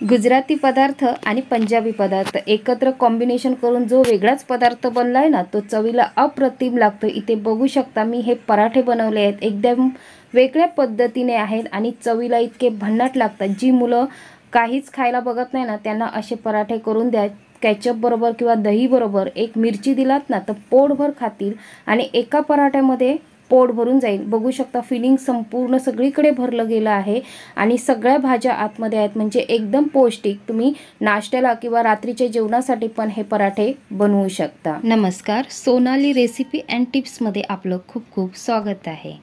गुजराती पदार्थ आणि पंजाबी पदार्थ एकत्र कॉम्बिनेशन करून जो वेगळाच पदार्थ बनलाय ना, तो चवीला अप्रतिम लागतो। इथे बघू शकता मी हे पराठे बनवले आहेत, एकदम वेगळ्या पद्धतीने आहेत आणि चवीला इतके भन्नाट लागतात। जी मुलं काहीच खायला बघत नाही ना, त्यांना असे पराठे करून द्या। केचप बरोबर किंवा दही बरोबर एक मिरची दिलात ना, तर पोटभर खातील आणि एका पराठ्यामध्ये पोट भरून जाईल। बघू शकता फिलिंग संपूर्ण सगळीकडे भरलं गेलं आहे आणि सगळ्या भाज्या आतमध्ये आहेत, म्हणजे एकदम पौष्टिक। तुम्ही नाश्त्याला किंवा रात्रीच्या जेवणासाठी पण हे पराठे बनवू शकता। नमस्कार, सोनाली रेसिपी अँड टिप्स मध्ये आपलं खूप खूप स्वागत आहे।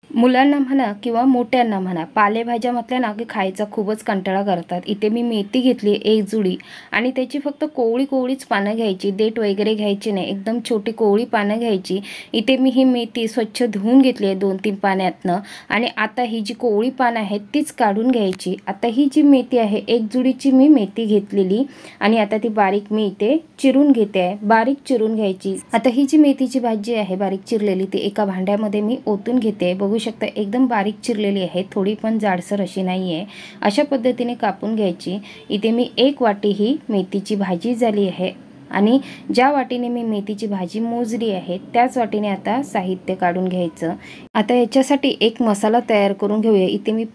मुलांना म्हणा किंवा मोठ्यांना म्हणा, पालेभाज्या म्हटल्या ना की खायचा खूपच कंटाळा करतात। इथे मी मेथी घेतली एक जुडी आणि त्याची फक्त कोवळी कोवळीच पानं घ्यायची, देठ वगैरे घ्यायची नाही, एकदम छोटी कोवळी पानं घ्यायची। इथे मी ही मेथी स्वच्छ धुवून घेतली आहे 2-3 पाण्यातनं आणि आता ही जी कोवळी पानं आहेत तीच काढून घ्यायची। आता ही जी मेथी आहे एक जुडीची मी मेथी घेतलेली आणि आता ती बारीक मी इथे चिरून घेते आहे, बारीक चिरून घ्यायची। आता ही जी मेथीची भाजी आहे बारीक चिरलेली ती एका भांड्यामध्ये मी ओतून घेते। बघू शकता एकदम बारीक चिरलेली आहे, थोडी पण जाडसर अशी नाही आहे। अशा पद्धतीने कापून घ्यायची। इथे मी 1 वाटी ही मेथीची भाजी झाली आहे आणि ज्या वाटीने मी मेथीची भाजी मोजली आहे त्याच वाटीने आता साहित्य काढून घ्यायचं। आता याच्यासाठी एक मसाला तयार करून घेऊया। इथे मी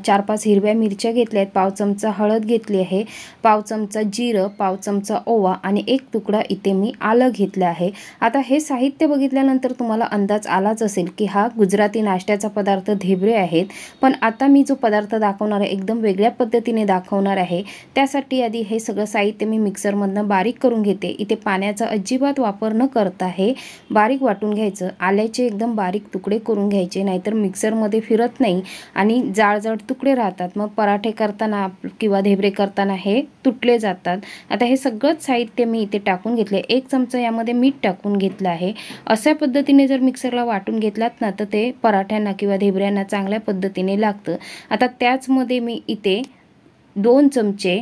4-5 हिरव्या मिरच्या घेतल्या आहेत, पाव चमचा हळद घेतली आहे, पाव चमचा जिरं, पाव चमचा ओवा आणि 1 तुकडा इथे मी आलं घेतलं आहे। आता हे साहित्य बघितल्यानंतर तुम्हाला अंदाज आलाच असेल की हा गुजराती नाश्त्याचा पदार्थ धेबरे आहेत, पण आता मी जो पदार्थ दाखवणार आहे एकदम वेगळ्या पद्धतीने दाखवणार आहे। त्यासाठी आधी हे सगळं साहित्य मी मिक्सरमधनं बारीक करून घेते। इथे पाण्याचा अजिबात वापर न करता हे बारीक वाटून घ्यायचं। आल्याचे एकदम बारीक तुकडे करून घ्यायचे, नाहीतर मिक्सरमध्ये फिरत नाही आणि जाड तुकडे राहतात, मग पराठे करताना किंवा धेबरे करताना हे तुटले जातात। आता हे सगळं साहित्य मी इथे टाकून घेतले। 1 चमचा यामध्ये मीठ टाकून घेतलं आहे। अशा पद्धतीने जर मिक्सरला वाटून घेतलात ना तर ते पराठ्यांना किंवा धेबऱ्यांना चांगल्या पद्धतीने लागतं। आता त्याचमध्ये मी इथे 2 चमचे,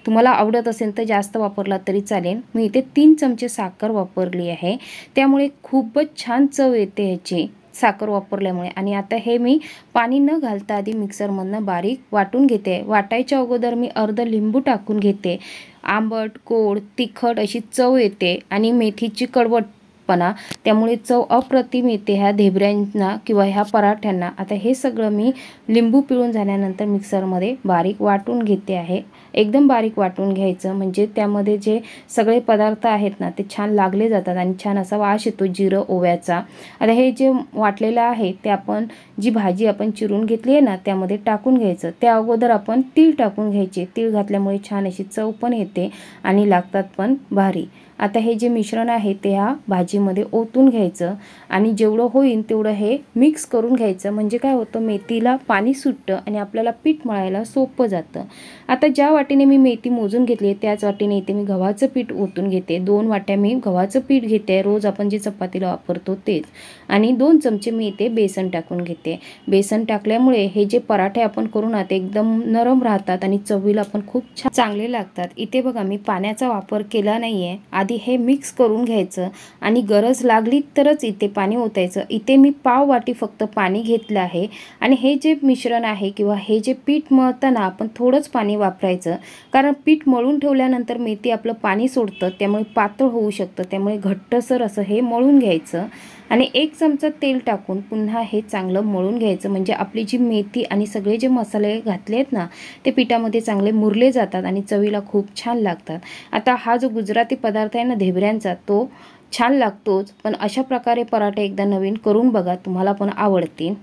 तुम्हाला आवडत असेल तर जास्त वापरला तरी चालेल, मी इथे 3 चमचे साखर वापरली आहे, त्यामुळे खूपच छान चव येते ह्याची साखर वापरल्यामुळे। आणि आता हे मी पाणी न घालता आधी मिक्सरमधनं बारीक वाटून घेते। वाटायच्या अगोदर मी अर्ध लिंबू टाकून घेते। आंबट, गोड, तिखट अशी चव येते आणि मेथीची कडवटपणा, त्यामुळे चव अप्रतिम येते ह्या धेबऱ्यांना किंवा ह्या पराठ्यांना। आता हे सगळं मी लिंबू पिळून झाल्यानंतर मिक्सरमध्ये बारीक वाटून घेते आहे। एकदम बारीक वाटून घ्यायचं, म्हणजे त्यामध्ये जे सगळे पदार्थ आहेत ना ते छान लागले जातात आणि छान असा वास येतो जिरं ओव्याचा। आता हे जे वाटलेलं आहे ते आपण जी भाजी आपण चिरून घेतली आहे ना त्यामध्ये टाकून घ्यायचं। त्या अगोदर आपण तीळ टाकून घ्यायचे, तीळ घातल्यामुळे छान अशी चव पण येते आणि लागतात पण भारी। आता हे जे मिश्रण आहे ते ह्या भाजीमध्ये ओतून घ्यायचं आणि जेवढं होईल तेवढं हे मिक्स करून घ्यायचं, म्हणजे काय होतं मेथीला पाणी सुटतं आणि आपल्याला पीठ मळायला सोपं जातं। आता ज्या वाटीने मी मेथी मोजून घेतली त्याच वाटीने इथे मी गव्हाचं पीठ ओतून घेते। 2 वाट्या मी गव्हाचं पीठ घेते, रोज आपण जे चपातीला वापरतो तेच, आणि 2 चमचे मी इथे बेसन टाकून घेते। बेसन टाकल्यामुळे हे जे पराठे आपण करू ना ते एकदम नरम राहतात आणि चवीला पण खूप चांगले लागतात। इथे बघा मी पाण्याचा वापर केला नाहीये, आधी हे मिक्स करून घ्यायचं आणि गरज लागली तरच इथे पाणी ओतायचं। इथे मी पाव वाटी फक्त पाणी घेतलं आहे आणि हे जे मिश्रण आहे किंवा हे जे पीठ मळताना आपण थोडंच पाणी वापरायचं, कारण पीठ मळून ठेवल्यानंतर मेथी आपलं पाणी सोडतं, त्यामुळे पातळ होऊ शकतं, त्यामुळे घट्टसर असं हे मळून घ्यायचं आणि 1 चमचा तेल टाकून पुन्हा हे चांगलं मळून घ्यायचं, म्हणजे आपली जी मेथी आणि सगळे जे मसाले घातले आहेत ना ते पिठामध्ये चांगले मुरले जातात आणि चवीला खूप छान लागतात। आता हा जो गुजराती पदार्थ आहे ना धेबऱ्यांचा तो छान लागतोच, पण अशा प्रकारे पराठे एकदा नवीन करून बघा, तुम्हाला पण आवडतील।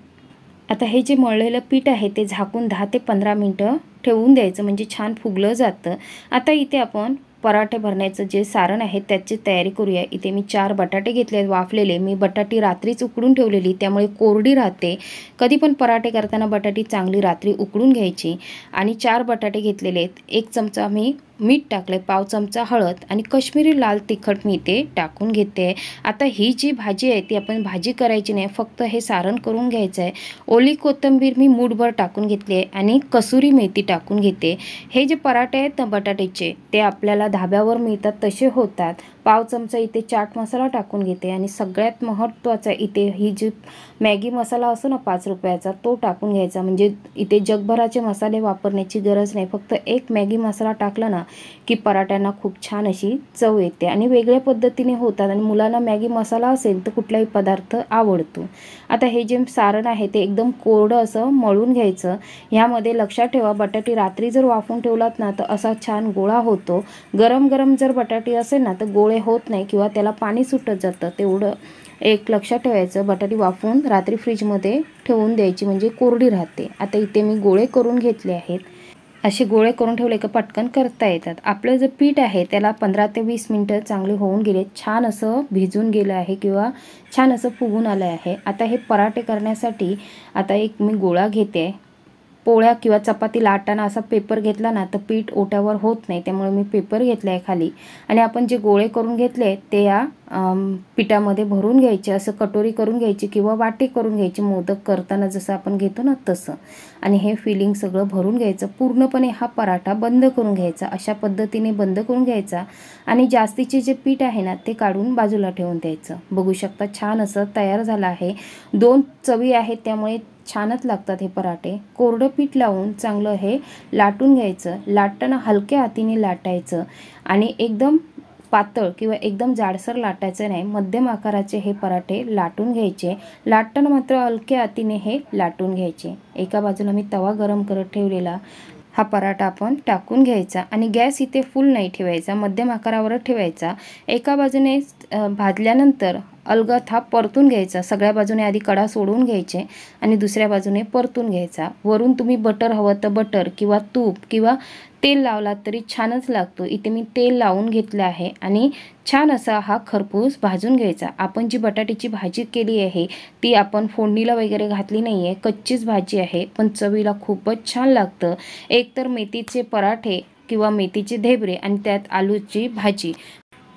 आता हे जे मळलेलं पीठ आहे ते झाकून 10 ते 15 मिनिटं ठेवून द्यायचं, म्हणजे छान फुगलं जातं। आता इथे आपण पराठे भरण्याचं जे सारण आहे त्याची तयारी करूया। इथे मी 4 बटाटे घेतले आहेत वाफलेले। मी बटाटी रात्रीच उकडून ठेवलेली, त्यामुळे कोरडी राहते। कधी पण पराठे करताना बटाटी चांगली रात्री उकडून घ्यायची आणि 4 बटाटे घेतलेले आहेत। 1 चमचा मी मीठ टाकले, पाव चमचा हळद आणि कश्मीरी लाल तिखट मी इथे टाकून घेते। आता ही जी भाजी आहे ती आपण भाजी करायची नाही, फक्त हे सारण करून घ्यायचं आहे। ओली कोथिंबीर मी मूठभर टाकून घेतली आहे आणि कसुरी मेथी टाकून घेते। हे जे पराठे आहेत ना बटाट्याचे ते आपल्याला धाब्यावर मिळतात तसे होतात, पाव चमचा इथे चाट मसाला टाकून घेते आणि सगळ्यात महत्त्वाचा इथे ही जी मॅगी मसाला असतो ना 5 रुपयाचा तो टाकून घ्यायचा। म्हणजे इथे जगभराचे मसाले वापरण्याची गरज नाही, फक्त एक मॅगी मसाला टाकला ना की पराठ्यांना खूप छान अशी चव येते आणि वेगळ्या पद्धतीने होतात आणि मुलांना मॅगी मसाला असेल तर कुठलाही पदार्थ आवडतो। आता हे जे सारण आहे ते एकदम कोरडं असं मळून घ्यायचं। ह्यामध्ये लक्षात ठेवा बटाटे रात्री जर वाफवून ठेवलात ना तर असा छान गोळा होतो। गरम गरम जर बटाटे असेल ना तर गोळे होत नाही किंवा त्याला पाणी सुटत जातं। तेवढं एक लक्षात ठेवायचं। बटाटे वाफवून रात्री फ्रीजमध्ये ठेवून द्यायची म्हणजे कोरडी राहते। आता इथे मी गोळे करून घेतले आहेत। असे गोळे करून ठेवले की पटकन करता येतात। आपलं जे पीठ आहे त्याला 15 ते 20 मिनिटं चांगले होऊन गेले, छान असं भिजून गेलं आहे किंवा छान असं फुगून आलं आहे। आता हे पराठे करण्यासाठी आता एक मी गोळा घेते। पोळ्या किंवा चपाती लाटताना असा पेपर घेतला ना तर पीठ ओट्यावर होत नाही, त्यामुळे मी पेपर घेतला आहे खाली आणि आपण जे गोळे करून घेतले ते या पिठामध्ये भरून घ्यायचे। असं कटोरी करून घ्यायची किंवा वाटी करून घ्यायची, मोदक करताना जसं आपण घेतो ना तसं, आणि हे फिलिंग सगळं भरून घ्यायचं। पूर्णपणे हा पराठा बंद करून घ्यायचा, अशा पद्धतीने बंद करून घ्यायचा आणि जास्तीचे जे पीठ आहे ना ते काढून बाजूला ठेवून द्यायचं। बघू शकता छान असं तयार झालं आहे। 2 चवी आहेत त्यामुळे छानच लागतात हे पराठे। कोरडं पीठ लावून चांगलं हे लाटून घ्यायचं। लाटताना हलक्या हाताने लाटायचं आणि एकदम पातळ किंवा एकदम जाडसर लाटायचं नाही, मध्यम आकाराचे हे पराठे लाटून घ्यायचे। लाटताना मात्र हलक्या हाताने हे लाटून घ्यायचे। एका बाजूला मी तवा गरम करत ठेवलेला हा पराठा आपण टाकून घ्यायचा आणि गॅस इथे फुल नाही ठेवायचा, मध्यम आकारावर ठेवायचा। एका बाजूने भाजल्यानंतर अलगद हा परतून घ्यायचा। सगळ्या बाजूने आधी कडा सोडून घ्यायचे आणि दुसऱ्या बाजूने परतून घ्यायचा। वरून तुम्ही बटर हवं तर बटर किंवा तूप किंवा तेल लावलात तरी छानच लागतो। इथे मी तेल लावून घेतलं आहे आणि छान असा हा खरपूस भाजून घ्यायचा। आपण जी बटाट्याची भाजी केली आहे ती आपण फोडणीला वगैरे घातली नाही आहे, कच्चीच भाजी आहे, पण चवीला खूपच छान लागतं। एक तर मेथीचे पराठे किंवा मेथीचे ढेबरे आणि त्यात आलूची भाजी,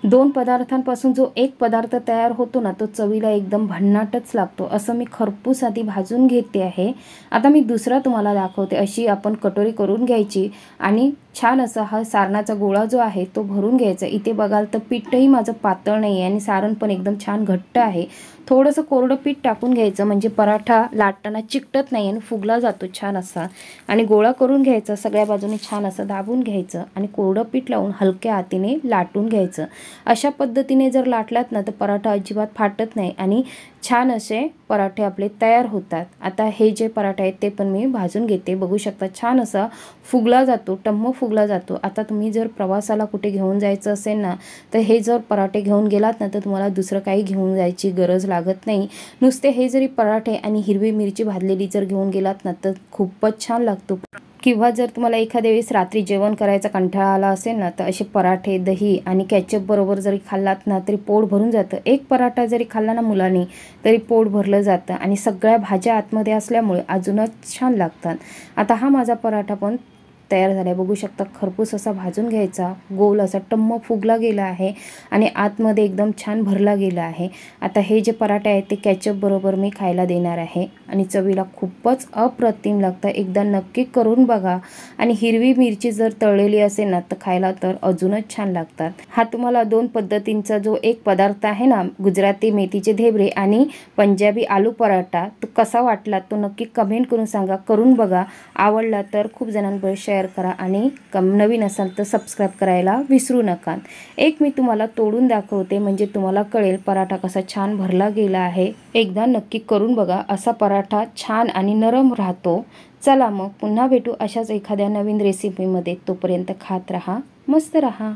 2 पदार्थांपासून जो एक पदार्थ तयार होतो ना तो चवीला एकदम भन्नाटच लागतो। असं मी खरपूस आधी भाजून घेते आहे। आता मी दुसरा तुम्हाला दाखवते। अशी आपण कटोरी करून घ्यायची आणि छान असा हा सारणाचा गोळा जो आहे तो भरून घ्यायचा। इथे बघाल तर पीठही माझं पातळ नाही आहे आणि सारण पण एकदम छान घट्ट आहे। थोडंसं कोरडं पीठ टाकून घ्यायचं म्हणजे पराठा लाटताना चिकटत नाही आणि फुगला जातो छान असा। आणि गोळा करून घ्यायचा, सगळ्या बाजूने छान असं दाबून घ्यायचं आणि कोरडं पीठ लावून हलक्या हाताने लाटून घ्यायचं। अशा पद्धतीने जर लाटलात ना तर पराठा अजिबात फाटत नाही आणि छान असे पराठे आपले तयार होतात। आता हे जे पराठे आहेत ते पण मी भाजून घेते। बघू शकता छान असा फुगला जातो, टम्म फुगला जातो। आता तुम्ही जर प्रवासाला कुठे घेऊन जायचं असेल ना तर हे जर पराठे घेऊन गेलात ना तर तुम्हाला दुसरं काही घेऊन जायची गरज लागत नाही। नुसते हे जरी पराठे आणि हिरवी मिरची भाजलेली जर घेऊन गेलात ना तर खूपच छान लागतो। किंवा जर तुम्हाला एखाद्या वेळेस रात्री जेवण करायचा कंटाळा आला असेल ना तर असे पराठे दही आणि केचप बरोबर जरी खाल्लात ना तरी पोट भरून जातं। एक पराठा जरी खाल्ला ना मुलांनी तरी पोट भरलं जातं आणि सगळ्या भाज्या आतमध्ये असल्यामुळे अजूनच छान लागतात। आता हा माझा पराठा पण तयार झाला आहे। बघू शकता खरपूस असा भाजून घ्यायचा, गोल असा टम्म फुगला गेला आहे आणि आतमध्ये एकदम छान भरला गेला आहे। आता हे जे पराठे आहेत ते केचप बरोबर मी खायला देणार आहे आणि चवीला खूपच अप्रतिम लागतं। एकदा नक्की करून बघा आणि हिरवी मिरची जर तळलेली असेल ना तर खायला तर अजूनच छान लागतात। हा तुम्हाला 2 पद्धतींचा जो एक पदार्थ आहे ना गुजराती मेथीचे ढेबरे आणि पंजाबी आलू पराठा तो कसा वाटला तो नक्की कमेंट करून सांगा। करून बघा, आवडला तर खूप जणांपर्यंत शेअर करा आणि नवीन असाल तर सबस्क्राईब करायला विसरू नका। एक मी तुम्हाला तोडून दाखवते म्हणजे तुम्हाला कळेल पराठा कसा छान भरला गेला आहे। एकदा नक्की करून बघा, असा पराठा छान आणि नरम राहतो। चला मग पुन्हा भेटू अशाच एखाद्या नवीन रेसिपीमध्ये। तोपर्यंत खात रहा, मस्त रहा।